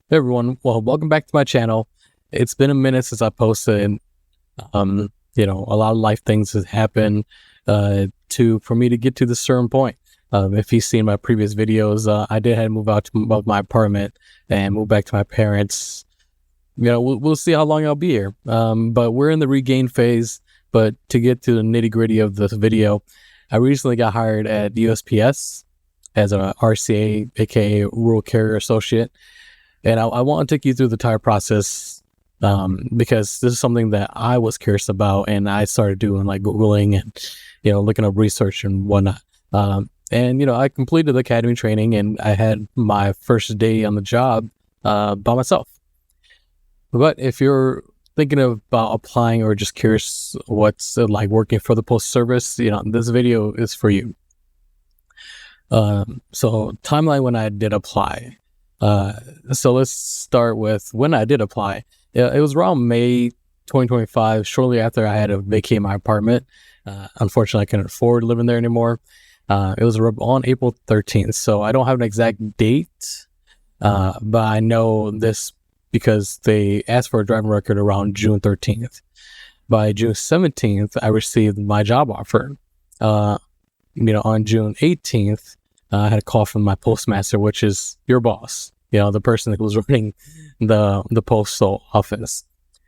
Hey everyone, well, welcome back to my channel. It's been a minute since I posted. A lot of life things has happened for me to get to this certain point. If you've seen my previous videos, I did have to move out of my apartment and move back to my parents. We'll see how long I'll be here. But we're in the regain phase. But to get to the nitty gritty of this video, I recently got hired at USPS as an RCA, aka Rural Carrier Associate. And I want to take you through the entire process because this is something that I was curious about, and I started doing like Googling and looking up research and whatnot. I completed the academy training, and I had my first day on the job by myself. But if you're thinking about applying or just curious what's like working for the Postal Service, this video is for you. So timeline when I did apply. So let's start with when I did apply. It was around May 2025, shortly after I had to vacate my apartment. Unfortunately, I couldn't afford living there anymore. It was on April 13th, so I don't have an exact date, but I know this because they asked for a driving record around June 13th. By June 17th, I received my job offer. On June 18th, I had a call from my postmaster, which is your boss, the person who was running the postal office.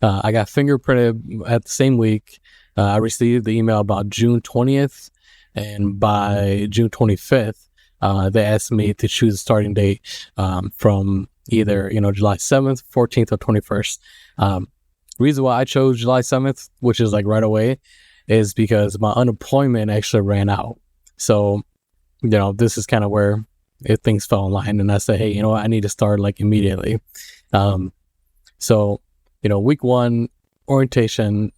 I got fingerprinted at the same week. I received the email about June 20th, and by June 25th, they asked me to choose a starting date from either July 7th, 14th, or 21st. Reason why I chose July 7th, which is like right away, is because my unemployment actually ran out. So this is kind of where things fell in line, and I said, hey, I need to start like immediately. Week one orientation,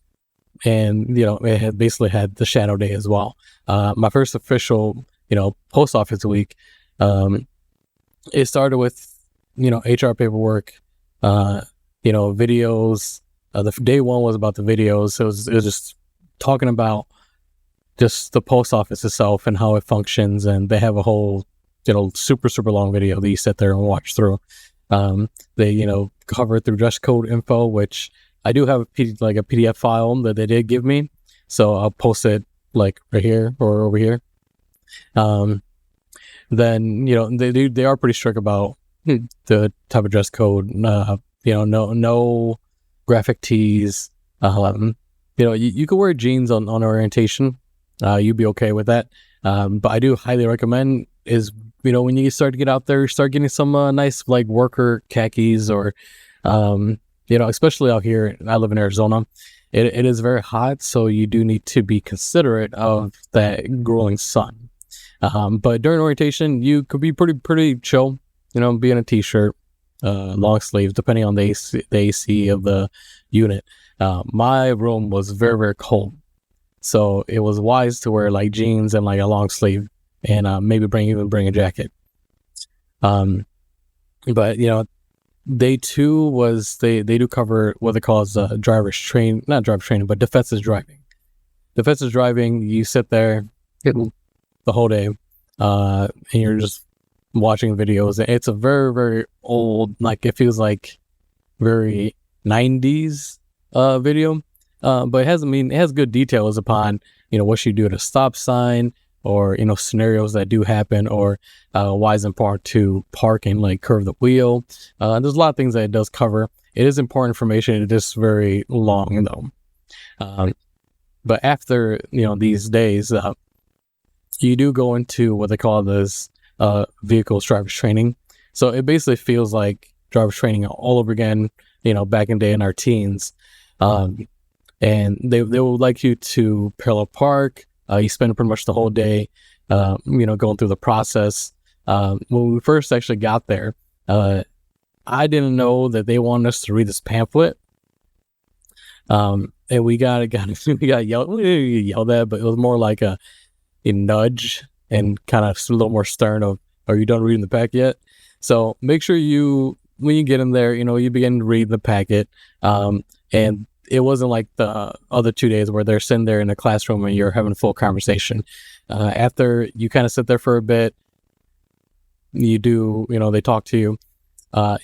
and it had basically had the shadow day as well. My first official post office week, it started with HR paperwork, videos. The day one was about the videos. So it was just talking about just the post office itself and how it functions, and they have a whole super long video that you sit there and watch through. They cover it through dress code info, which I do have a PDF file that they did give me, so I'll post it like right here or over here. Then they are pretty strict about the type of dress code. No graphic tees. You could wear jeans on orientation. You'd be okay with that. But I do highly recommend is, when you start to get out there, start getting some nice like worker khakis or, especially out here. I live in Arizona. It is very hot, so you do need to be considerate of that grueling sun. But during orientation, you could be pretty chill, be in a t-shirt, long sleeves, depending on the AC of the unit. My room was very, very cold. So it was wise to wear like jeans and like a long sleeve, and maybe bring a jacket. But day two was they do cover what they call as not driver's training, but defensive driving. Defensive driving, you sit there the whole day, and you're just watching videos. It's a very, very old, like it feels like very 90s video. But it has good details upon, what you do at a stop sign, or, scenarios that do happen, or why it's important to park and like curve the wheel. There's a lot of things that it does cover. It is important information. It is very long though. But after, these days, you do go into what they call this vehicles driver's training. So it basically feels like driver's training all over again, back in the day in our teens. And they would like you to parallel park. You spend pretty much the whole day, going through the process. When we first actually got there, I didn't know that they wanted us to read this pamphlet. And we got yelled at, but it was more like a nudge and kind of a little more stern of, are you done reading the packet yet? So make sure when you get in there, you begin to read the packet. And it wasn't like the other 2 days where they're sitting there in a classroom and you're having a full conversation. After you kind of sit there for a bit, you do, they talk to you.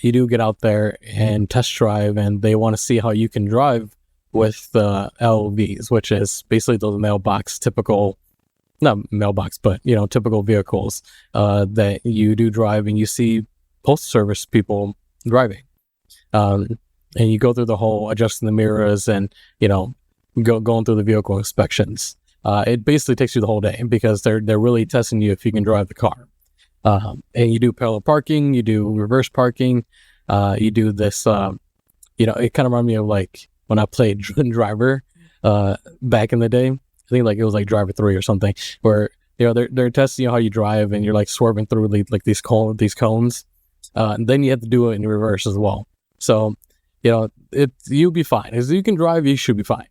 you do get out there and test drive, and they want to see how you can drive with the LVs, which is basically those not mailbox, but typical vehicles that you do drive, and you see postal service people driving, and you go through the whole adjusting the mirrors and going through the vehicle inspections. It basically takes you the whole day because they're really testing you if you can drive the car. And you do parallel parking, you do reverse parking, you do this. It kind of reminds me of like when I played driver back in the day. I think like it was like Driver 3 or something, where they're testing you how you drive, and you're like swerving through like these cones. And then you have to do it in reverse as well. So you'll be fine. As you can drive, you should be fine.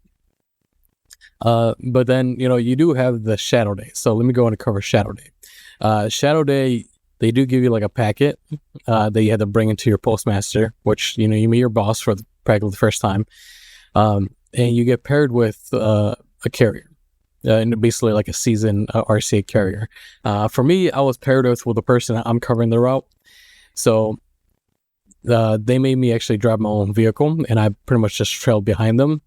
But then you do have the shadow day. So let me go and cover shadow day. Shadow day, they do give you like a packet that you had to bring into your postmaster, which you meet your boss for practically the first time, and you get paired with a carrier. And basically like a seasoned RCA carrier. For me, I was paired with the person I'm covering the route. So they made me actually drive my own vehicle, and I pretty much just trailed behind them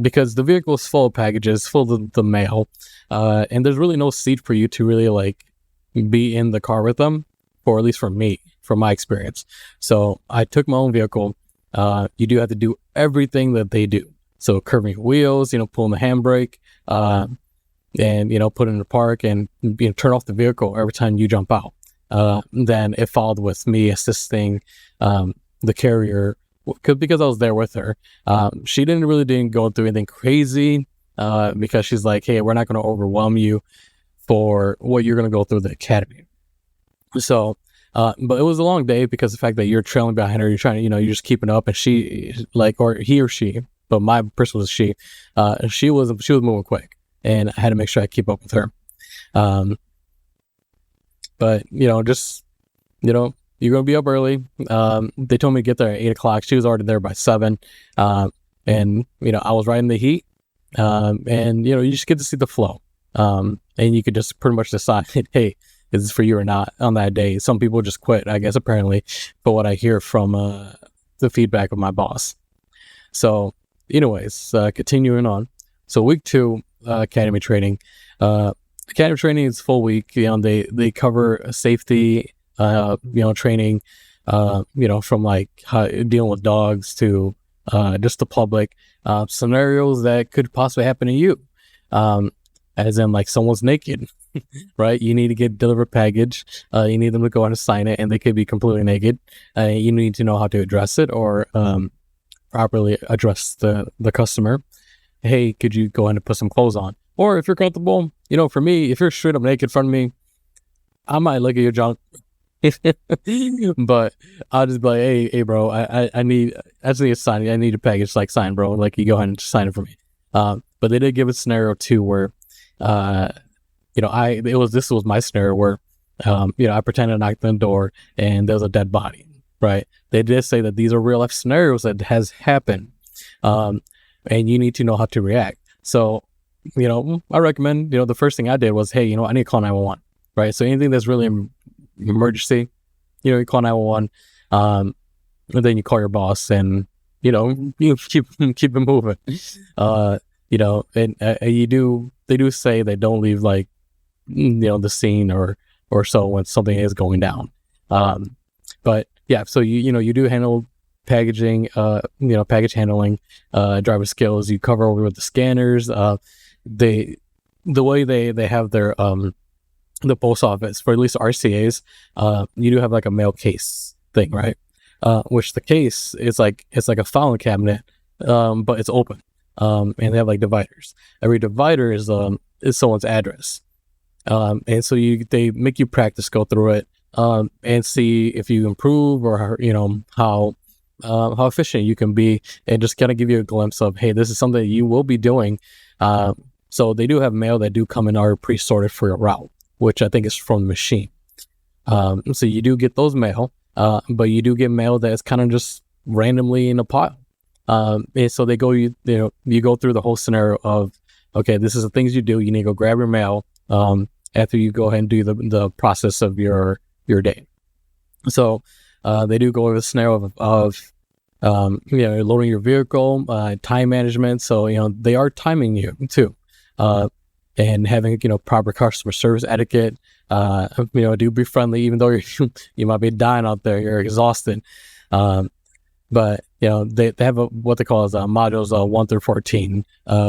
because the vehicle is full of packages, full of the mail, and there's really no seat for you to really like be in the car with them, or at least for me, from my experience. So I took my own vehicle. You do have to do everything that they do. So curving your wheels, pulling the handbrake, and put it in the park, and turn off the vehicle every time you jump out. Then it followed with me assisting the carrier because I was there with her. She didn't go through anything crazy because she's like, hey, we're not going to overwhelm you for what you're going to go through the academy. So, but it was a long day because of the fact that you're trailing behind her, you're trying to, you're just keeping up, and she or he or she, but my person was she was moving quick, and I had to make sure I keep up with her. But just you're gonna be up early. They told me to get there at 8:00. She was already there by 7. And I was right in the heat. And you just get to see the flow. And you could just pretty much decide, hey, is this for you or not on that day? Some people just quit, I guess, apparently, but what I hear from the feedback of my boss. So anyways, continuing on. So week 2, academy training. Academy training is full week. They cover safety, training, from like dealing with dogs to just the public scenarios that could possibly happen to you. As in like someone's naked, right? You need to deliver a package. You need them to go out and sign it, and they could be completely naked. You need to know how to address it, or properly address the customer. Hey, could you go ahead and put some clothes on? Or if you're comfortable, for me, if you're straight up naked in front of me, I might look at your junk. But I'll just be like, hey bro, I just need a sign. I need a package like sign, bro. Like you go ahead and sign it for me. But they did give a scenario too where this was my scenario where I pretended to knock on the door and there was a dead body, right? They did say that these are real life scenarios that has happened, and you need to know how to react. So I recommend, the first thing I did was, hey, I need to call 911, right? So anything that's really emergency, you call 911, and then you call your boss, and you keep it moving. They do say they don't leave like the scene or so when something is going down. But yeah, so you do handle packaging, package handling, driver skills. You cover over with the scanners. The way they have their the post office for at least RCAs, you do have like a mail case thing, right? Which the case is like, it's like a filing cabinet, but it's open. And they have like dividers. Every divider is someone's address. And so they make you practice, go through it, and see if you improve, or how efficient you can be, and just kind of give you a glimpse of, hey, this is something that you will be doing. So they do have mail that do come in already pre-sorted for your route, which I think is from the machine. So you do get those mail, but you do get mail that's kind of just randomly in a pile. And so they go, you go through the whole scenario of, okay, this is the things you do. You need to go grab your mail after you go ahead and do the process of your day. So They do go over the scenario of loading your vehicle, time management. So, they are timing you too. And having, proper customer service etiquette. Do be friendly, even though you might be dying out there, you're exhausted. But they have what they call as modules 1 through 14,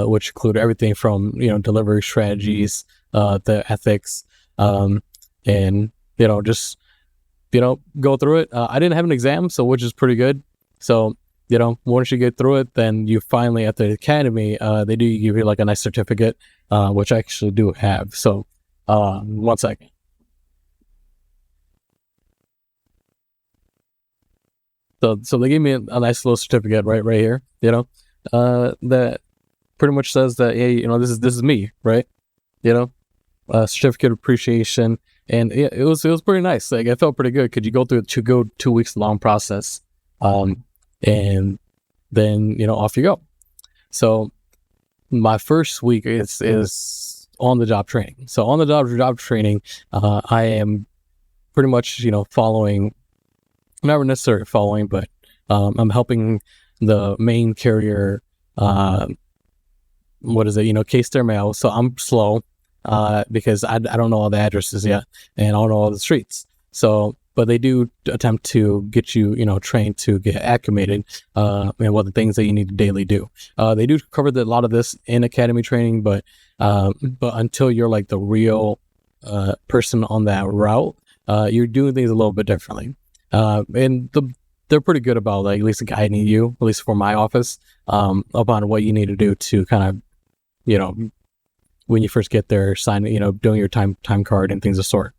which include everything from delivery strategies, the ethics, and just go through it. I didn't have an exam, so which is pretty good. So once you get through it, then you finally at the academy, they do give you like a nice certificate, which I actually do have. So 1 second. So they gave me a nice little certificate right here, that pretty much says that, hey, this is me, right? Certificate of appreciation, and it was pretty nice. Like, I felt pretty good. Could you go through 2 weeks long process, and then off you go. So my first week is on the job training. So on the job training, I am pretty much following. Not necessarily following, but I'm helping the main carrier, case their mail. So I'm slow because I don't know all the addresses yet, and I don't know all the streets. So, but they do attempt to get you, trained to get acclimated, and what the things that you need to daily do. They do cover a lot of this in academy training, but until you're like the real person on that route, you're doing things a little bit differently. And they're pretty good about like at least guiding you, at least for my office, upon what you need to do to kind of, when you first get there, signing, doing your time card and things of sort.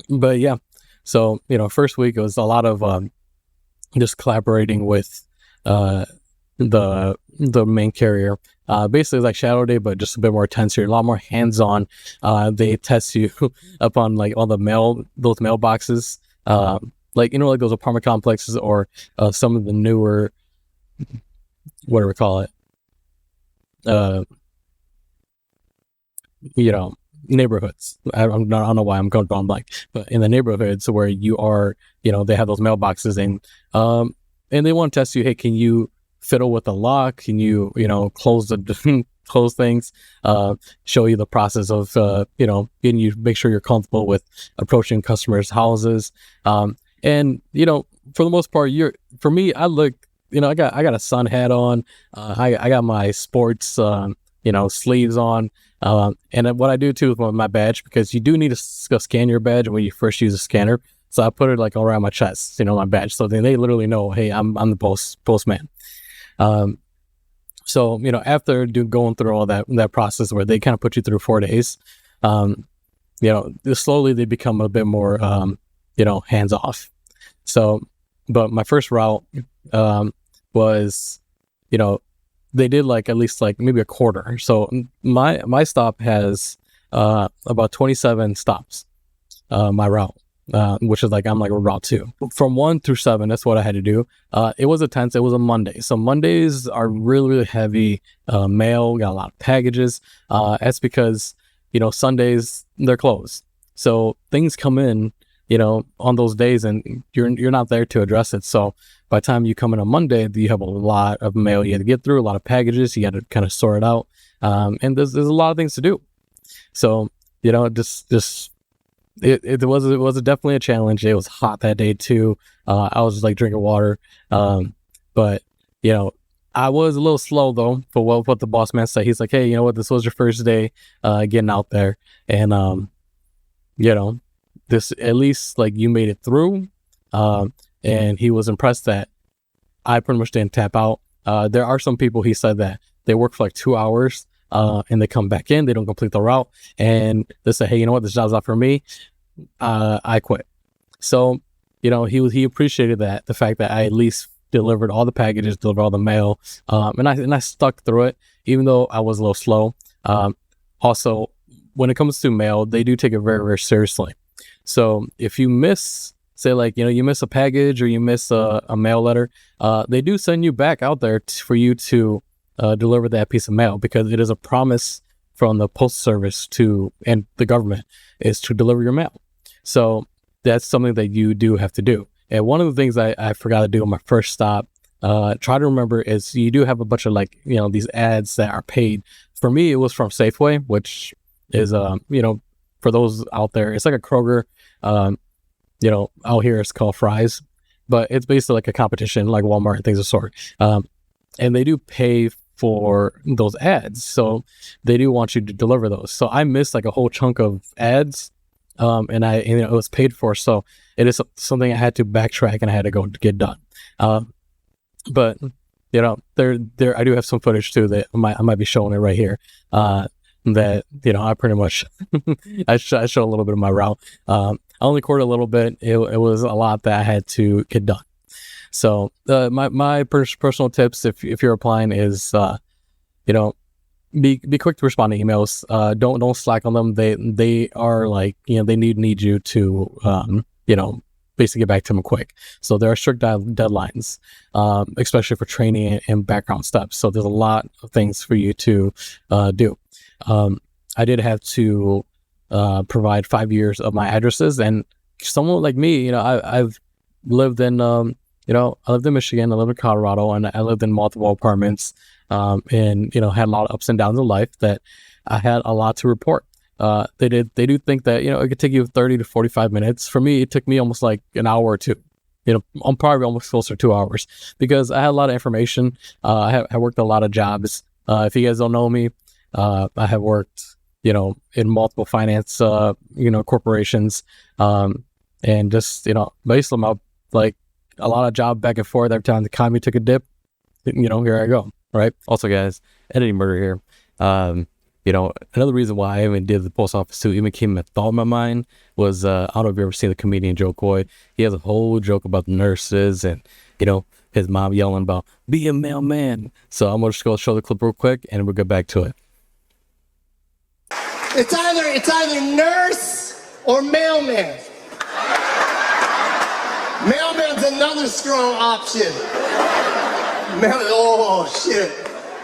But yeah, so first week it was a lot of just collaborating with the main carrier. Basically like shadow day, but just a bit more intense. You're a lot more hands-on. They test you upon like all the those mailboxes, like those apartment complexes, or some of the newer, what do we call it, neighborhoods. I don't know why I'm going blank, but in the neighborhoods where you are, they have those mailboxes, and they want to test you. Hey, can you fiddle with the lock? Can you close close things? Show you the process of getting you, make sure you're comfortable with approaching customers' houses. And for the most part, for me, I look, I got a sun hat on. I got my sports sleeves on. And what I do too with my badge, because you do need to scan your badge when you first use a scanner. So I put it like around my chest, my badge. So then they literally know, hey, I'm the postman. So after going through all that process where they kind of put you through 4 days, slowly they become a bit more hands off. So, but my first route was they did like at least like maybe a quarter. So my stop has about 27 stops, my route. Which is like, I'm like route 2 from 1 through 7. That's what I had to do. It was intense. It was a Monday. So Mondays are really, really heavy mail, got a lot of packages. That's because, Sundays they're closed. So things come in, on those days, and you're not there to address it. So by the time you come in on Monday, you have a lot of mail you had to get through, a lot of packages, you got to kind of sort it out. And there's a lot of things to do. So, it was definitely a challenge. It was hot that day too. I was just like drinking water. But I was a little slow though for what the boss man said. He's like, hey, this was your first day getting out there, and this, at least like you made it through. And he was impressed that I pretty much didn't tap out. There are some people, he said, that they work for like 2 hours and they come back in, they don't complete the route, and they say, hey, this job's not for me. I quit. So, he appreciated that, the fact that I at least delivered all the packages, delivered all the mail, and I stuck through it, even though I was a little slow. Also, when it comes to mail, they do take it very, very seriously. So if you miss, say like, you miss a package or you miss a mail letter, they do send you back out there for you to deliver that piece of mail, because it is a promise from the postal service and the government is to deliver your mail. So that's something that you do have to do. And one of the things I forgot to do on my first stop, try to remember, is you do have a bunch of like, these ads that are paid. For me, it was from Safeway, which is, for those out there, it's like a Kroger. Out here it's called Fry's, but it's basically like a competition, like Walmart and things of sort. And they do pay for those ads, so they do want you to deliver those. So I missed like a whole chunk of ads, and it was paid for. So it is something I had to backtrack and I had to go get done. But there I do have some footage too that I might be showing it right here. That I pretty much I show a little bit of my route. I only recorded a little bit. It was a lot that I had to get done. So my personal tips, if you're applying, is be quick to respond to emails. Don't slack on them. They are like, they need you to basically get back to them quick. So there are strict deadlines, especially for training and background steps. So there's a lot of things for you to do. I did have to provide 5 years of my addresses, and someone like me, I've lived in I lived in Michigan, I lived in Colorado, and I lived in multiple apartments, and had a lot of ups and downs in life that I had a lot to report. They do think that it could take you 30 to 45 minutes. For me, it took me almost like an hour or two. I'm probably almost closer to 2 hours, because I had a lot of information. I worked a lot of jobs. If you guys don't know me, I have worked in multiple finance corporations, and just basically my, like, a lot of job back and forth. Every time the economy took a dip, here I go. Right. Also, guys, editing murder here. Another reason why I even did the post office too, even came a thought in my mind, was I don't know if you ever seen the comedian Jo Koy. He has a whole joke about the nurses and his mom yelling about be a mailman. So I'm gonna just go show the clip real quick and we'll get back to it. It's either nurse or mailman. Mailman's another strong option. Oh shit.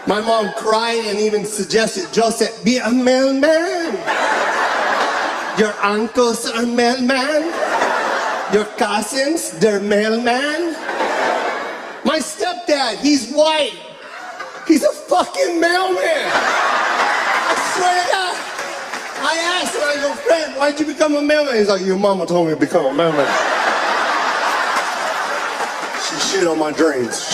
My mom cried and even suggested, Joseph, be a mailman. Your uncles are mailman. Your cousins, they're mailman. My stepdad, he's white. He's a fucking mailman. I swear to God. I asked him, I go, Fred, why'd you become a mailman? He's like, your mama told me to become a mailman. She shit on my dreams.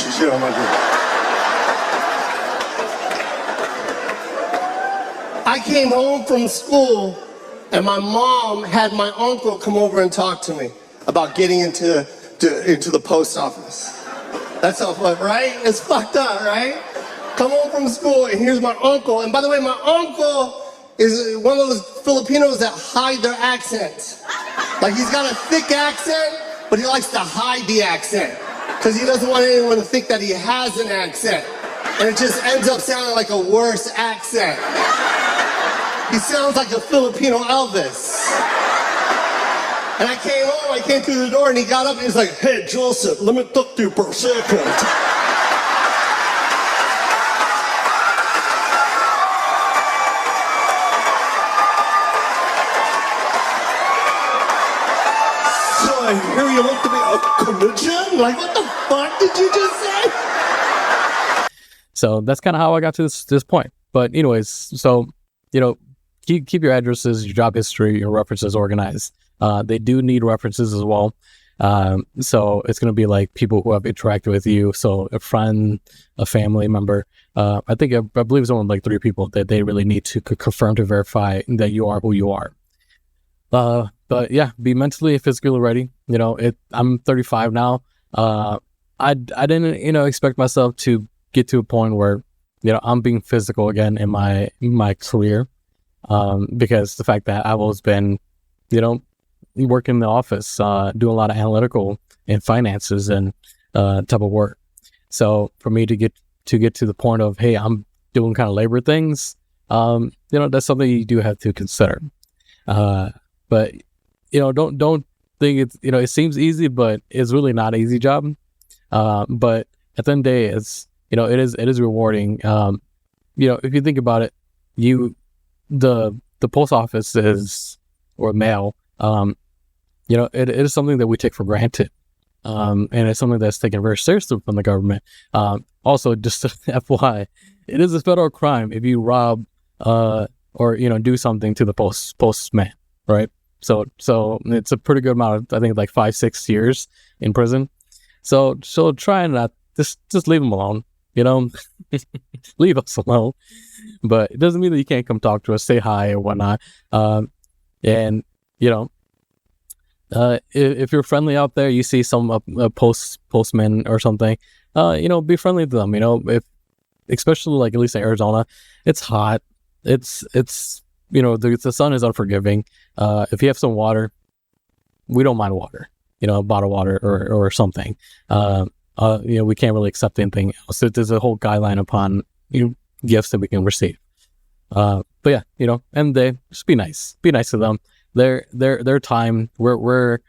I came home from school and my mom had my uncle come over and talk to me about getting into the post office. That's how fucked, right? It's fucked up, right? Come home from school and here's my uncle. And by the way, my uncle is one of those Filipinos that hide their accent. Like, he's got a thick accent, but he likes to hide the accent because he doesn't want anyone to think that he has an accent. And it just ends up sounding like a worse accent. He sounds like a Filipino Elvis. And I came through the door and he got up and he's like, hey, Joseph, let me talk to you for a second. So I hear you want to be a comedian? Like, what the fuck did you just say? So that's kind of how I got to this point. But anyways, so, keep your addresses, your job history, your references organized. They do need references as well. So it's going to be like people who have interacted with you. So a friend, a family member. I believe it's only like 3 people that they really need to confirm to verify that you are who you are. But yeah, be mentally and physically ready. I'm 35 now. I didn't, expect myself to get to a point where, I'm being physical again in my career. Because the fact that I've always been, working in the office, doing a lot of analytical and finances and type of work. So for me to get to the point of, hey, I'm doing kind of labor things, that's something you do have to consider. But don't think it's, it seems easy, but it's really not an easy job. But at the end of the day, it's, it is rewarding. If you think about it, the post office is, or mail, it is something that we take for granted. And it's something that's taken very seriously from the government. Also, just FYI, it is a federal crime if you rob or do something to the postman, right? So it's a pretty good amount of, I think, like 5-6 years in prison. So try and not just leave them alone, leave us alone. But it doesn't mean that you can't come talk to us, say hi or whatnot. And if you're friendly out there, you see some postman or something, be friendly to them. If especially like at least in Arizona, it's hot. It's the sun is unforgiving. If you have some water, we don't mind water. Bottled water or something. We can't really accept anything else. There's a whole guideline upon gifts that we can receive. But yeah, and they just be nice to them. Their time. We're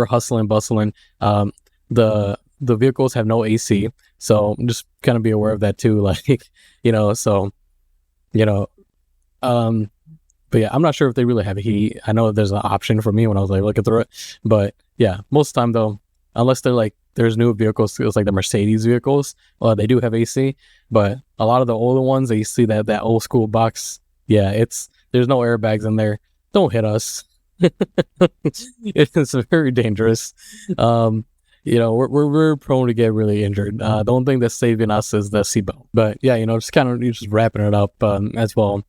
hustling, bustling. The vehicles have no AC, so just kind of be aware of that too. Like, but yeah, I'm not sure if they really have heat. I know there's an option for me when I was like looking through it, but yeah, most of the time though, unless they're like there's new vehicles, it's like the Mercedes vehicles. Well, they do have AC, but a lot of the older ones that you see that old school box, yeah, there's no airbags in there. Don't hit us. It's very dangerous. We're prone to get really injured. The only thing that's saving us is the seatbelt. But yeah, just kind of just wrapping it up as well.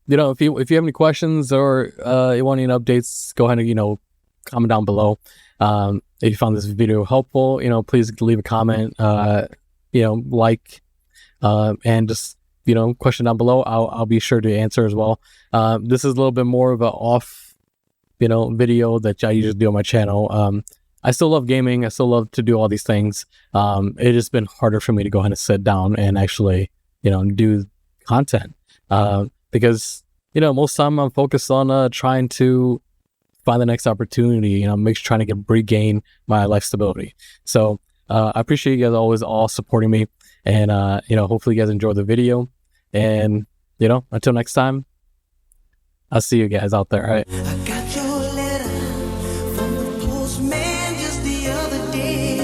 If you have any questions or you want any updates, go ahead and comment down below. If you found this video helpful, please leave a comment. Like, and just question down below. I'll be sure to answer as well. This is a little bit more of a off, video that I usually do on my channel. I still love gaming. I still love to do all these things. It has been harder for me to go ahead and sit down and actually, do content. Because, most time I'm focused on trying to find the next opportunity, trying to regain my life stability. So I appreciate you guys always all supporting me. And, hopefully you guys enjoyed the video. And, until next time, I'll see you guys out there. All right. I got your letter from the postman just the other day.